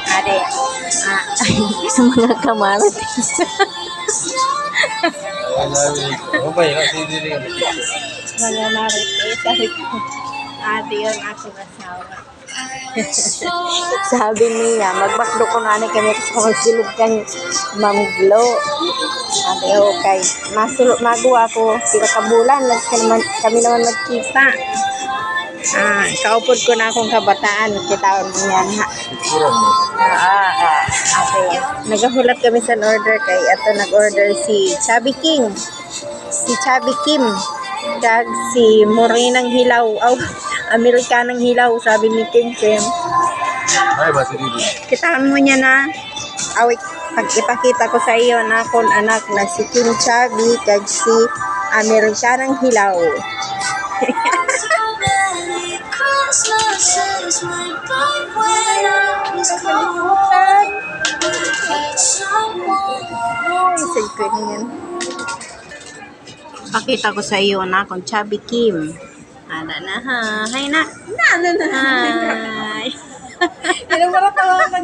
Ade, mga kamaratis. Mga marites. Ate yun ako asawa. Sabi niya, magbakdo ko na kami kasi magsilog kang mamglo. Sabi, okay. Magawa ko, sila kabulan, kami naman magkita. Kaupod ko na akong kabataan, kitawan mo yan ha. Okay. Nagahulat kami sa order kay ato nag-order si Chubby King. Si Chubby Kim. Kag si Morenang Hilaw. Amerikanang Hilaw, sabi ni Kim Kim. Ay, ba si Didi? Kitaan mo niya na. Awit, pag ipakita ko sa iyo na akong anak na si Kim Chubby kag si Amerikanang Hilaw. Pakita ko sa iyo na akong Chubby Kim. Ana na ha. Hay na. Hi. Ilang para tawa ka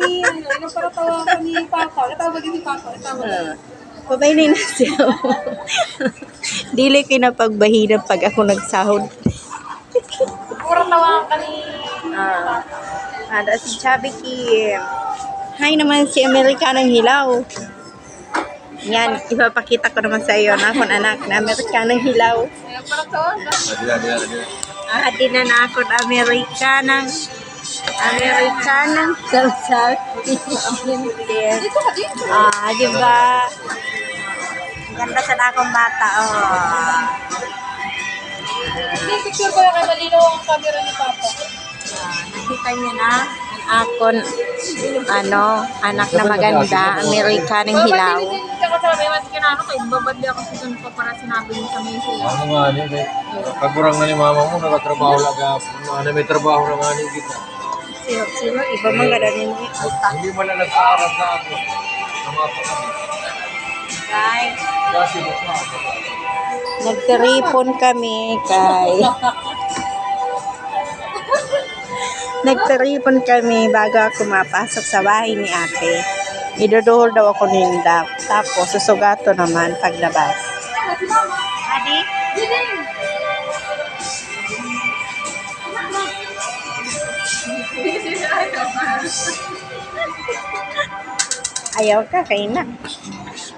ni Papa. Katawag ni Papa. Pabaylay na siya. Dili kinapagbahinap pag ako nagsahod. Para tawa ka ni Ada si Chubby Kim. Hi naman si Amerikanang Hilaw. Yan, ipapakita ko naman sa iyo na akong anak na Amerikanang Hilaw. Ilang para tawa ka. Adi na na akong Amerikanang Salsal. Dito ka dito. Di ba? Ganda sa akong bata, May picture ba kay malinaw ang camera ni Papa? Nakita niyo na ang akon anak na maganda, Amerikanang Hilaw. Sabi mas kinano kay babadli ako sa sunod pa para sinabi niyo sa message. Ano nga ni, kagurang na ni mama mo, nakatrabaho lang ka. May trabaho na nga ni kita. Sino, iba man ganda ninyo utang. Hindi mo na nag-aaral sa ako. Ang mga kami. Guys, Kasi mo pa. nagtiripon kami kay bago ako mapasok sa bahay ni ate. Iduduhol daw ako ninda. Tapos susugato naman paglabas. Adi? Ayaw ka kay na.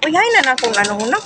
Uy, hay na akong hunak.